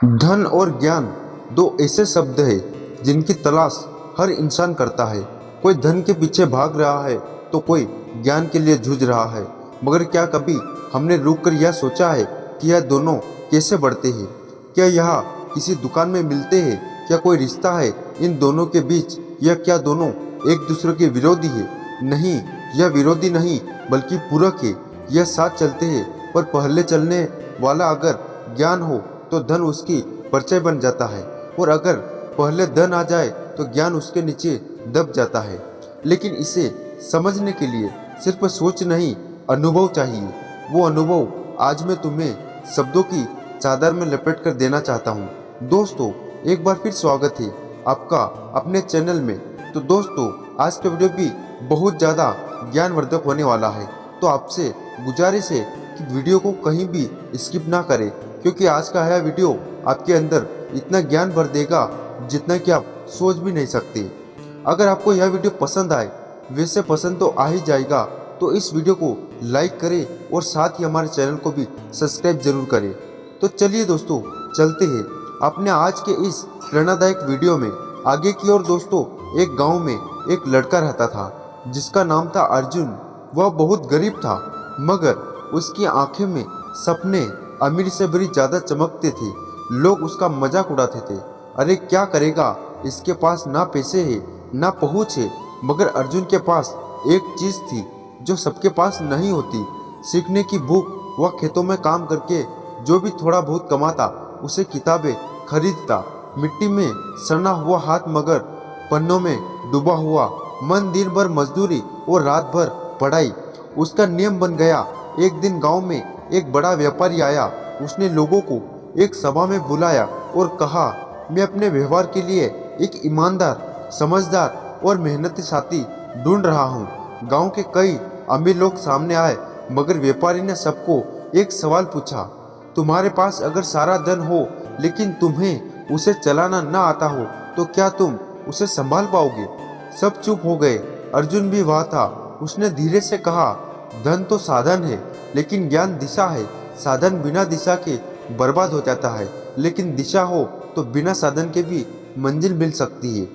धन और ज्ञान दो ऐसे शब्द हैं जिनकी तलाश हर इंसान करता है। कोई धन के पीछे भाग रहा है तो कोई ज्ञान के लिए जूझ रहा है। मगर क्या कभी हमने रुककर यह सोचा है कि यह दोनों कैसे बढ़ते हैं? क्या यह किसी दुकान में मिलते हैं? क्या कोई रिश्ता है इन दोनों के बीच? या क्या दोनों एक दूसरे के विरोधी है? नहीं, यह विरोधी नहीं बल्कि पूरक है। यह साथ चलते हैं, पर पहले चलने वाला अगर ज्ञान हो तो धन उसकी परिचय बन जाता है, और अगर पहले धन आ जाए तो ज्ञान उसके नीचे दब जाता है। लेकिन इसे समझने के लिए सिर्फ सोच नहीं, अनुभव चाहिए। वो अनुभव आज मैं तुम्हें शब्दों की चादर में लपेट कर देना चाहता हूँ। दोस्तों, एक बार फिर स्वागत है आपका अपने चैनल में। तो दोस्तों, आज का वीडियो भी बहुत ज़्यादा ज्ञानवर्धक होने वाला है। तो आपसे गुजारिश है कि वीडियो को कहीं भी स्किप ना करें, क्योंकि आज का यह वीडियो आपके अंदर इतना ज्ञान भर देगा जितना कि आप सोच भी नहीं सकते। अगर आपको यह वीडियो पसंद आए, वैसे पसंद तो आ ही जाएगा, तो इस वीडियो को लाइक करें और साथ ही हमारे चैनल को भी सब्सक्राइब जरूर करें। तो चलिए दोस्तों, चलते हैं अपने आज के इस प्रेरणादायक वीडियो में आगे की ओर। दोस्तों, एक गाँव में एक लड़का रहता था जिसका नाम था अर्जुन। वह बहुत गरीब था, मगर उसकी आंखें में सपने अमीर से बड़ी ज्यादा चमकते थे। लोग उसका मजाक उड़ाते थे। अरे क्या करेगा, इसके पास ना पैसे है ना पहुँच है। मगर अर्जुन के पास एक चीज थी जो सबके पास नहीं होती, सीखने की भूख। वह खेतों में काम करके जो भी थोड़ा बहुत कमाता उसे किताबें खरीदता। मिट्टी में सना हुआ हाथ मगर पन्नों में डूबा हुआ मन, दिन भर मजदूरी और रात भर पढ़ाई उसका नियम बन गया। एक दिन गांव में एक बड़ा व्यापारी आया। उसने लोगों को एक सभा में बुलाया और कहा, मैं अपने व्यवहार के लिए एक ईमानदार, समझदार और मेहनती साथी ढूंढ रहा हूँ। गांव के कई अमीर लोग सामने आए, मगर व्यापारी ने सबको एक सवाल पूछा, तुम्हारे पास अगर सारा धन हो लेकिन तुम्हें उसे चलाना ना आता हो तो क्या तुम उसे संभाल पाओगे? सब चुप हो गए। अर्जुन भी वहाँ था। उसने धीरे से कहा, धन तो साधन है, लेकिन ज्ञान दिशा है। साधन बिना दिशा के बर्बाद हो जाता है, लेकिन दिशा हो तो बिना साधन के भी मंजिल मिल सकती है।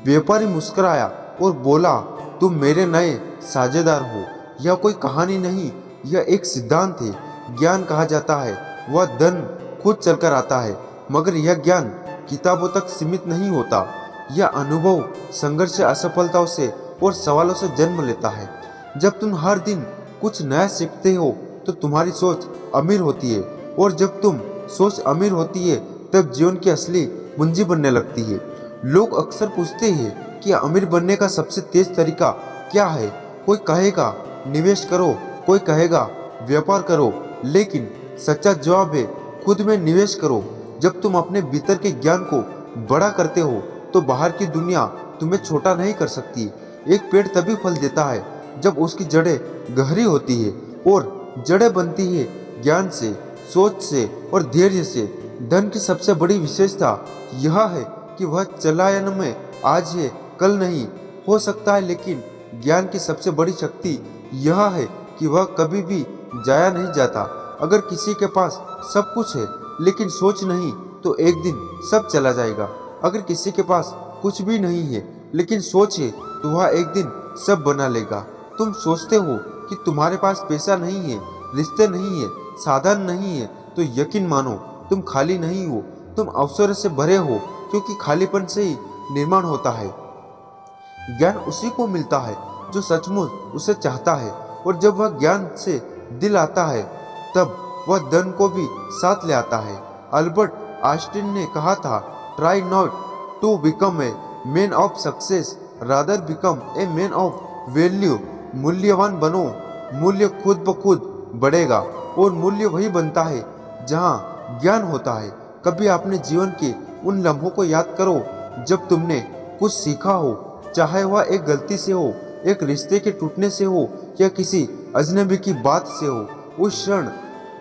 व्यापारी मुस्कुराया और बोला, तुम मेरे नए साझेदार हो। यह कोई कहानी नहीं, यह एक सिद्धांत है। ज्ञान कहा जाता है वह धन खुद चलकर आता है, मगर यह ज्ञान किताबों तक सीमित नहीं होता। यह अनुभव, संघर्ष, असफलताओं से और सवालों से जन्म लेता है। जब तुम हर दिन कुछ नया सीखते हो तो तुम्हारी सोच अमीर होती है, और जब तुम सोच अमीर होती है तब जीवन की असली पूंजी बनने लगती है। लोग अक्सर पूछते हैं कि अमीर बनने का सबसे तेज तरीका क्या है। कोई कहेगा निवेश करो, कोई कहेगा व्यापार करो, लेकिन सच्चा जवाब है खुद में निवेश करो। जब तुम अपने भीतर के ज्ञान को बड़ा करते हो तो बाहर की दुनिया तुम्हें छोटा नहीं कर सकती। एक पेड़ तभी फल देता है जब उसकी जड़ें गहरी होती है, और जड़ें बनती है ज्ञान से, सोच से और धैर्य से। धन की सबसे बड़ी विशेषता यह है कि वह चलायन में आज है कल नहीं हो सकता है, लेकिन ज्ञान की सबसे बड़ी शक्ति यह है कि वह कभी भी जाया नहीं जाता। अगर किसी के पास सब कुछ है लेकिन सोच नहीं तो एक दिन सब चला जाएगा। अगर किसी के पास कुछ भी नहीं है लेकिन सोच है तो वह एक दिन सब बना लेगा। तुम सोचते हो कि तुम्हारे पास पैसा नहीं है, रिश्ते नहीं है, साधन नहीं है, तो यकीन मानो तुम खाली नहीं हो, तुम अवसर से भरे हो, क्योंकि खालीपन से ही निर्माण होता है। ज्ञान उसी को मिलता है जो सचमुच उसे चाहता है, और जब वह ज्ञान से दिल आता है तब वह धन को भी साथ ले आता है। अल्बर्ट आइंस्टीन ने कहा था, try not to become a man of success, rather become a man of value. मूल्यवान बनो, मूल्य खुद ब खुद बढ़ेगा, और मूल्य वही बनता है जहाँ ज्ञान होता है। कभी अपने जीवन के उन लम्हों को याद करो जब तुमने कुछ सीखा हो, चाहे वह एक गलती से हो, एक रिश्ते के टूटने से हो, या किसी अजनबी की बात से हो। उस क्षण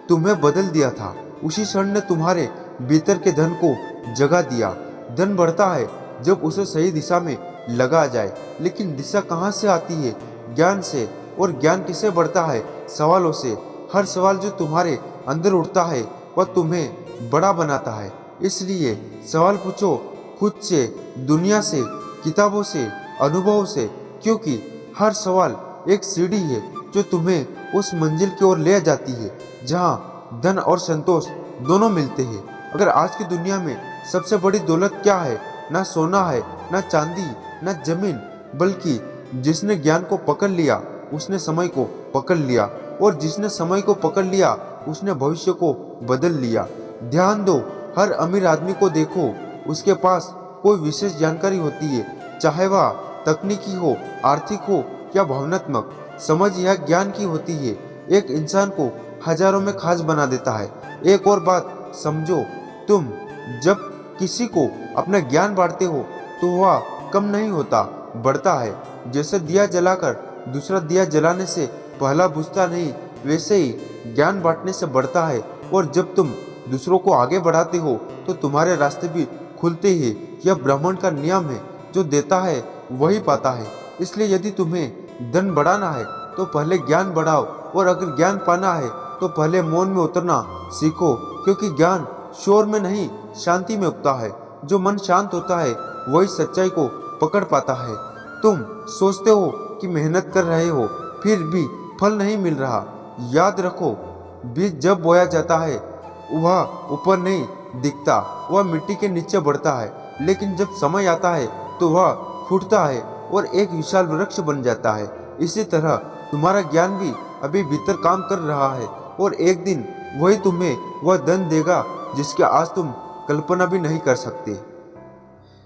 तुम्हें बदल दिया था, उसी क्षण ने तुम्हारे भीतर के धन को जगा दिया। धन बढ़ता है जब उसे सही दिशा में लगा जाए, लेकिन दिशा कहाँ से आती है? ज्ञान से। और ज्ञान किसे बढ़ता है? सवालों से। हर सवाल जो तुम्हारे अंदर उठता है वह तुम्हें बड़ा बनाता है। इसलिए सवाल पूछो खुद से, दुनिया से, किताबों से, अनुभवों से, क्योंकि हर सवाल एक सीढ़ी है जो तुम्हें उस मंजिल की ओर ले जाती है जहाँ धन और संतोष दोनों मिलते हैं। अगर आज की दुनिया में सबसे बड़ी दौलत क्या है, ना सोना है, ना चांदी, ना जमीन, बल्कि जिसने ज्ञान को पकड़ लिया उसने समय को पकड़ लिया, और जिसने समय को पकड़ लिया उसने भविष्य को बदल लिया। ध्यान दो, हर अमीर आदमी को देखो, उसके पास कोई विशेष जानकारी होती है, चाहे वह तकनीकी हो, आर्थिक हो या भावनात्मक। समझ या ज्ञान की होती है, एक इंसान को हजारों में खास बना देता है। एक और बात समझो, तुम जब किसी को अपना ज्ञान बांटते हो तो वह कम नहीं होता, बढ़ता है। जैसे दिया जलाकर दूसरा दिया जलाने से पहला बुझता नहीं, वैसे ही ज्ञान बांटने से बढ़ता है। और जब तुम दूसरों को आगे बढ़ाते हो तो तुम्हारे रास्ते भी खुलते हैं। यह ब्रह्मांड का नियम है, जो देता है वही पाता है। इसलिए यदि तुम्हें धन बढ़ाना है तो पहले ज्ञान बढ़ाओ, और अगर ज्ञान पाना है तो पहले मौन में उतरना सीखो, क्योंकि ज्ञान शोर में नहीं, शांति में उगता है। जो मन शांत होता है वही सच्चाई को पकड़ पाता है। तुम सोचते हो कि मेहनत कर रहे हो, फिर भी फल नहीं मिल रहा। याद रखो, बीज जब बोया जाता है वह ऊपर नहीं दिखता, वह मिट्टी के नीचे बढ़ता है, लेकिन जब समय आता है तो वह फूटता है और एक विशाल वृक्ष बन जाता है। इसी तरह तुम्हारा ज्ञान भी अभी भीतर काम कर रहा है, और एक दिन वही तुम्हें वह धन देगा जिसकी आज तुम कल्पना भी नहीं कर सकते।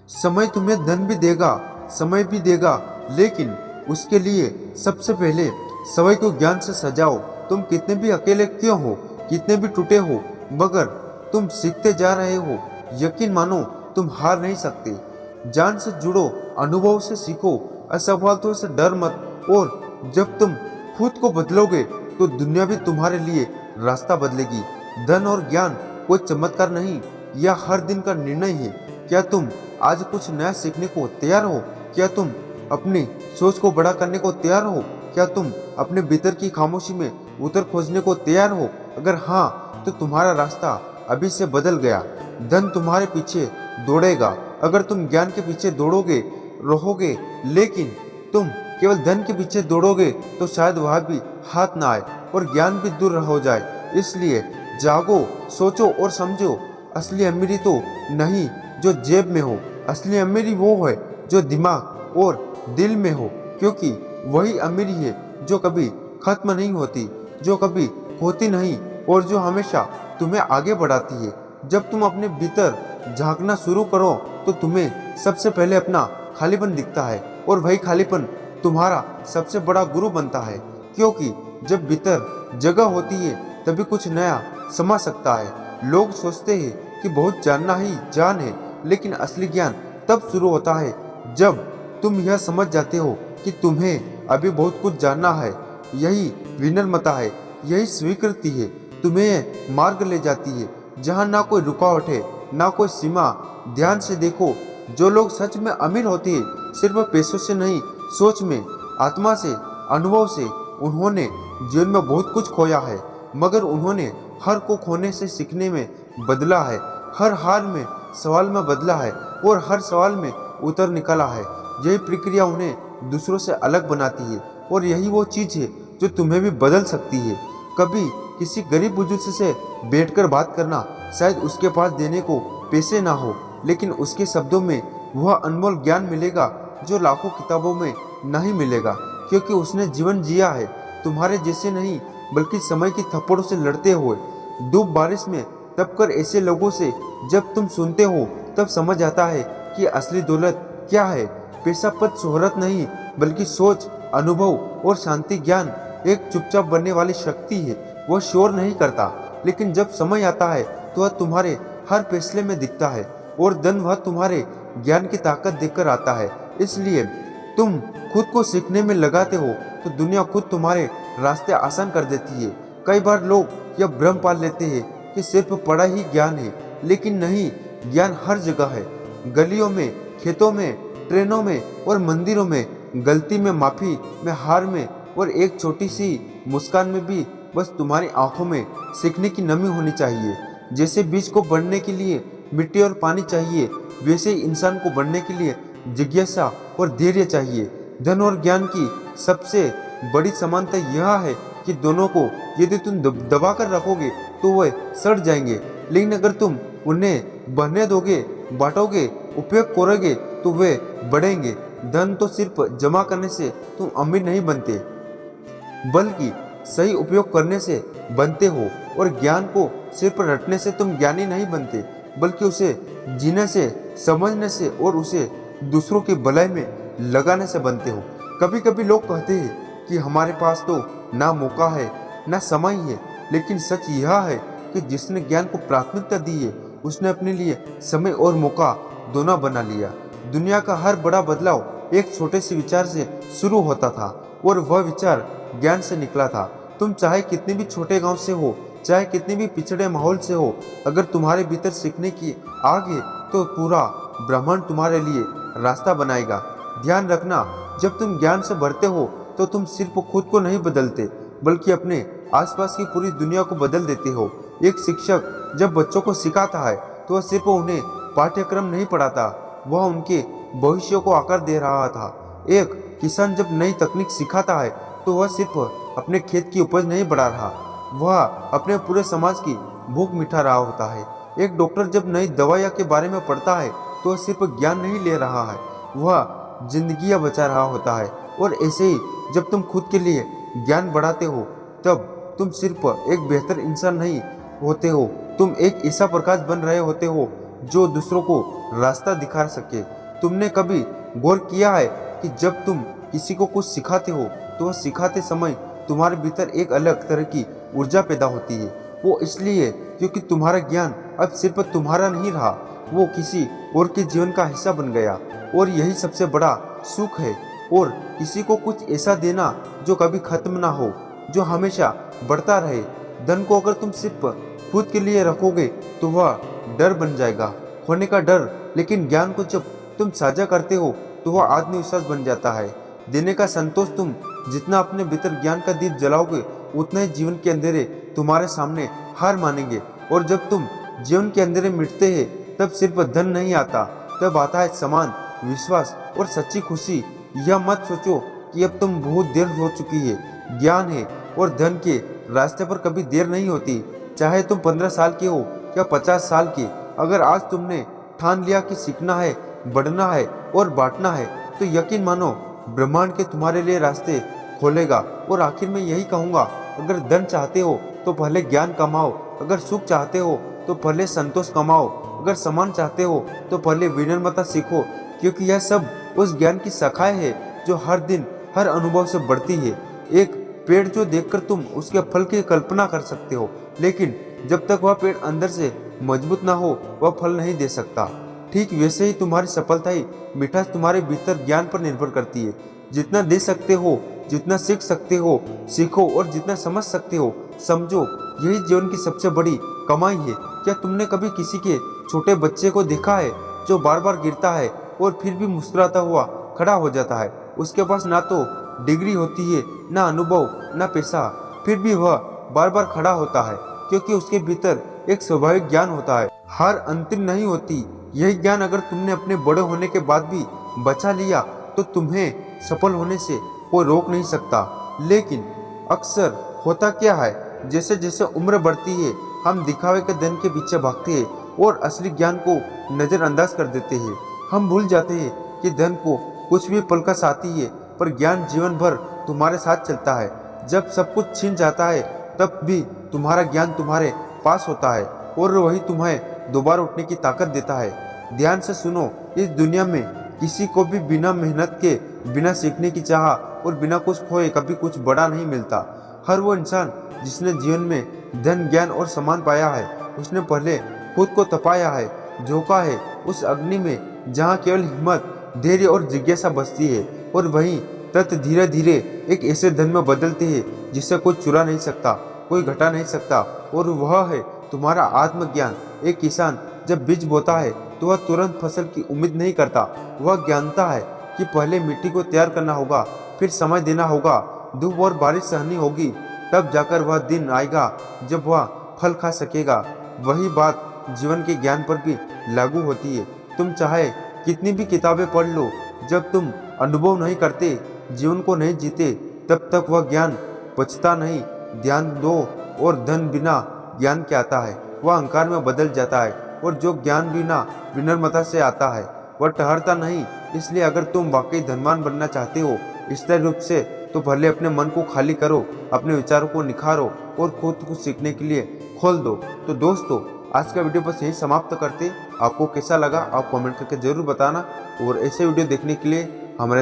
समय तुम्हें धन भी देगा, समय भी देगा, लेकिन उसके लिए सबसे पहले समय को ज्ञान से सजाओ। तुम कितने भी अकेले क्यों हो, कितने भी टूटे हो, मगर तुम सीखते जा रहे हो। यकीन मानो, तुम हार नहीं सकते। जान से जुड़ो, अनुभव से सीखो, असफलताओं से डर मत। और जब तुम खुद को बदलोगे तो दुनिया भी तुम्हारे लिए रास्ता बदलेगी। धन और ज्ञान कोई चमत्कार नहीं, यह हर दिन का निर्णय है। क्या तुम आज कुछ नया सीखने को तैयार हो? क्या तुम अपनी सोच को बड़ा करने को तैयार हो? क्या तुम अपने भीतर की खामोशी में उत्तर खोजने को तैयार हो? अगर हाँ, तो तुम्हारा रास्ता अभी से बदल गया। धन तुम्हारे पीछे दौड़ेगा अगर तुम ज्ञान के पीछे दौड़ोगे रहोगे, लेकिन तुम केवल धन के पीछे दौड़ोगे तो शायद वह भी हाथ ना आए और ज्ञान भी दूर हो जाए। इसलिए जागो, सोचो और समझो। असली अमीरी तो नहीं जो जेब में हो, असली अमीरी वो है जो दिमाग और दिल में हो, क्योंकि वही अमीरी है जो कभी खत्म नहीं होती, जो कभी होती नहीं, और जो हमेशा तुम्हें आगे बढ़ाती है। जब तुम अपने भीतर झांकना शुरू करो तो तुम्हें सबसे पहले अपना खालीपन दिखता है, और वही खालीपन तुम्हारा सबसे बड़ा गुरु बनता है। क्योंकि जब भीतर जगह होती है तभी कुछ नया समा सकता है। लोग सोचते हैं कि बहुत जानना ही जान है, लेकिन असली ज्ञान तब शुरू होता है जब तुम यह समझ जाते हो कि तुम्हें अभी बहुत कुछ जानना है। यही विनम्रता है, यही स्वीकृति है, तुम्हें मार्ग ले जाती है जहाँ ना कोई रुकावट है, ना कोई सीमा। ध्यान से देखो, जो लोग सच में अमीर होते हैं सिर्फ पैसों से नहीं, सोच में, आत्मा से, अनुभव से। उन्होंने जीवन में बहुत कुछ खोया है, मगर उन्होंने हर को खोने से सीखने में बदला है, हर हार में सवाल में बदला है, और हर सवाल में उत्तर निकाला है। यही प्रक्रिया उन्हें दूसरों से अलग बनाती है, और यही वो चीज़ है जो तुम्हें भी बदल सकती है। कभी किसी गरीब बुजुर्ग से बैठकर बात करना, शायद उसके पास देने को पैसे ना हो, लेकिन उसके शब्दों में वह अनमोल ज्ञान मिलेगा जो लाखों किताबों में नहीं मिलेगा, क्योंकि उसने जीवन जिया है, तुम्हारे जैसे नहीं, बल्कि समय की थप्पड़ों से लड़ते हुए। धूप बारिश में तब कर ऐसे लोगों से जब तुम सुनते हो तब समझ आता है कि असली दौलत क्या है। पैसा, पद, शोहरत नहीं, बल्कि सोच, अनुभव और शांति। ज्ञान एक चुपचाप बनने वाली शक्ति है, वह शोर नहीं करता, लेकिन जब समय आता है तो वह तुम्हारे हर फैसले में दिखता है, और धन वह तुम्हारे ज्ञान की ताकत देखकर आता है। इसलिए तुम खुद को सीखने में लगाते हो तो दुनिया खुद तुम्हारे रास्ते आसान कर देती है। कई बार लोग यह भ्रम पाल लेते हैं कि सिर्फ पढ़ा ही ज्ञान है, लेकिन नहीं, ज्ञान हर जगह है। गलियों में, खेतों में, ट्रेनों में और मंदिरों में, गलती में, माफी में, हार में, और एक छोटी सी मुस्कान में भी। बस तुम्हारी आंखों में सीखने की नमी होनी चाहिए। जैसे बीज को बढ़ने के लिए मिट्टी और पानी चाहिए, वैसे ही इंसान को बढ़ने के लिए जिज्ञासा और धैर्य चाहिए। धन और ज्ञान की सबसे बड़ी समानता यह है कि दोनों को यदि तुम दबा कर रखोगे तो वह सड़ जाएंगे, लेकिन अगर तुम उन्हें बढ़ने दोगे, बांटोगे, उपयोग करोगे तो वे बढ़ेंगे। धन तो सिर्फ जमा करने से तुम अमीर नहीं बनते, बल्कि सही उपयोग करने से बनते हो। और ज्ञान को सिर्फ रटने से तुम ज्ञानी नहीं बनते, बल्कि उसे जीने से, समझने से और उसे दूसरों की भलाई में लगाने से बनते हो। कभी कभी लोग कहते हैं कि हमारे पास तो ना मौका है ना समय है, लेकिन सच यह है कि जिसने ज्ञान को प्राथमिकता दी है उसने अपने लिए समय और मौका दोनों बना लिया। दुनिया का हर बड़ा बदलाव एक छोटे से विचार से शुरू होता था और वह विचार ज्ञान से निकला था। तुम चाहे कितने भी छोटे गांव से हो, चाहे कितने भी पिछड़े माहौल से हो, अगर तुम्हारे भीतर सीखने की आग है तो पूरा ब्रह्मांड तुम्हारे लिए रास्ता बनाएगा। ध्यान रखना, जब तुम ज्ञान से भरते हो तो तुम सिर्फ खुद को नहीं बदलते, बल्कि अपने आसपास की पूरी दुनिया को बदल देते हो। एक शिक्षक जब बच्चों को सिखाता है तो वह सिर्फ उन्हें पाठ्यक्रम नहीं पढ़ाता, वह उनके भविष्य को आकार दे रहा था। एक किसान जब नई तकनीक सिखाता है तो वह सिर्फ अपने खेत की उपज नहीं बढ़ा रहा, वह अपने पूरे समाज की भूख मिटा रहा होता है। एक डॉक्टर जब नई दवाइयाँ के बारे में पढ़ता है तो वह सिर्फ ज्ञान नहीं ले रहा है, वह जिंदगियां बचा रहा होता है। और ऐसे ही जब तुम खुद के लिए ज्ञान बढ़ाते हो तब तुम सिर्फ एक बेहतर इंसान नहीं होते हो, तुम एक ऐसा प्रकाश बन रहे होते हो जो दूसरों को रास्ता दिखा सके। तुमने कभी गौर किया है कि जब तुम किसी को कुछ सिखाते हो तो वह सिखाते समय तुम्हारे भीतर एक अलग तरह की ऊर्जा पैदा होती है। वो इसलिए क्योंकि तुम्हारा ज्ञान अब सिर्फ तुम्हारा नहीं रहा, वो किसी और के जीवन का हिस्सा बन गया। और यही सबसे बड़ा सुख है। और किसी को कुछ ऐसा देना जो कभी खत्म ना हो, जो हमेशा बढ़ता रहे। धन को अगर तुम सिर्फ खुद के लिए रखोगे तो वह डर बन जाएगा, खोने का डर। लेकिन ज्ञान को जब तुम साझा करते हो तो वह आत्मविश्वास बन जाता है, देने का संतोष। तुम जितना अपने भीतर ज्ञान का दीप जलाओगे उतना ही जीवन के अंधेरे तुम्हारे सामने हार मानेंगे। और जब तुम जीवन के अंधेरे मिटते हैं तब सिर्फ धन नहीं आता, तब आता है सम्मान, विश्वास और सच्ची खुशी। यह मत सोचो कि अब तुम बहुत देर हो चुकी है। ज्ञान है और धन के रास्ते पर कभी देर नहीं होती, चाहे तुम 15 साल के हो या 50 साल के। अगर आज तुमने ठान लिया कि सीखना है, बढ़ना है और बांटना है, तो यकीन मानो ब्रह्मांड के तुम्हारे लिए रास्ते खोलेगा। और आखिर में यही कहूँगा, अगर धन चाहते हो तो पहले ज्ञान कमाओ, अगर सुख चाहते हो तो पहले संतोष कमाओ, अगर सम्मान चाहते हो तो पहले विनम्रता सीखो, क्योंकि यह सब उस ज्ञान की शाखाएं है जो हर दिन हर अनुभव से बढ़ती है। एक पेड़ जो देखकर तुम उसके फल की कल्पना कर सकते हो, लेकिन जब तक वह पेड़ अंदर से मजबूत ना हो वह फल नहीं दे सकता। ठीक वैसे ही तुम्हारी सफलता ही मिठास तुम्हारे भीतर ज्ञान पर निर्भर करती है। जितना दे सकते हो, जितना सीख सकते हो सीखो, और जितना समझ सकते हो समझो। यही जीवन की सबसे बड़ी कमाई है। क्या तुमने कभी किसी के छोटे बच्चे को देखा है जो बार बार गिरता है और फिर भी मुस्कुराता हुआ खड़ा हो जाता है? उसके पास ना तो डिग्री होती है, ना अनुभव, ना पैसा, फिर भी वह बार बार खड़ा होता है क्योंकि उसके भीतर एक स्वाभाविक ज्ञान होता है। हार अंतिम नहीं होती। यही ज्ञान अगर तुमने अपने बड़े होने के बाद भी बचा लिया तो तुम्हें सफल होने से कोई रोक नहीं सकता। लेकिन अक्सर होता क्या है, जैसे जैसे उम्र बढ़ती है हम दिखावे के धन के पीछे भागते हैं और असली ज्ञान को नज़रअंदाज कर देते हैं। हम भूल जाते हैं कि धन को कुछ भी पल का साथी है, पर ज्ञान जीवन भर तुम्हारे साथ चलता है। जब सब कुछ छिन जाता है तब भी तुम्हारा ज्ञान तुम्हारे पास होता है और वही तुम्हें दोबारा उठने की ताकत देता है। ध्यान से सुनो, इस दुनिया में किसी को भी बिना मेहनत के, बिना सीखने की चाह और बिना कुछ खोए कभी कुछ बड़ा नहीं मिलता। हर वो इंसान जिसने जीवन में धन, ज्ञान और सम्मान पाया है, उसने पहले खुद को तपाया है, झोंका है उस अग्नि में जहाँ केवल हिम्मत, धैर्य और जिज्ञासा बचती है। और वही तत्व धीरे धीरे एक ऐसे धन में बदलते हैं जिसे कोई चुरा नहीं सकता, कोई घटा नहीं सकता, और वह है तुम्हारा आत्मज्ञान। एक किसान जब बीज बोता है तो वह तुरंत फसल की उम्मीद नहीं करता। वह जानता है कि पहले मिट्टी को तैयार करना होगा, फिर समय देना होगा, धूप और बारिश सहनी होगी, तब जाकर वह दिन आएगा जब वह फल खा सकेगा। वही बात जीवन के ज्ञान पर भी लागू होती है। तुम चाहे कितनी भी किताबें पढ़ लो, जब तुम अनुभव नहीं करते, जीवन को नहीं जीते, तब तक वह ज्ञान बचता नहीं। ध्यान दो और धन बिना ज्ञान के आता है वह अहंकार में बदल जाता है, और जो ज्ञान बिना विनम्रता से आता है वह ठहरता नहीं। इसलिए अगर तुम वाकई धनवान बनना चाहते हो स्थिर रूप से, तो भले अपने मन को खाली करो, अपने विचारों को निखारो और खुद को सीखने के लिए खोल दो। तो दोस्तों, आज का वीडियो बस यही समाप्त करते। आपको कैसा लगा आप कमेंट करके जरूर बताना, और ऐसे वीडियो देखने के लिए हमारे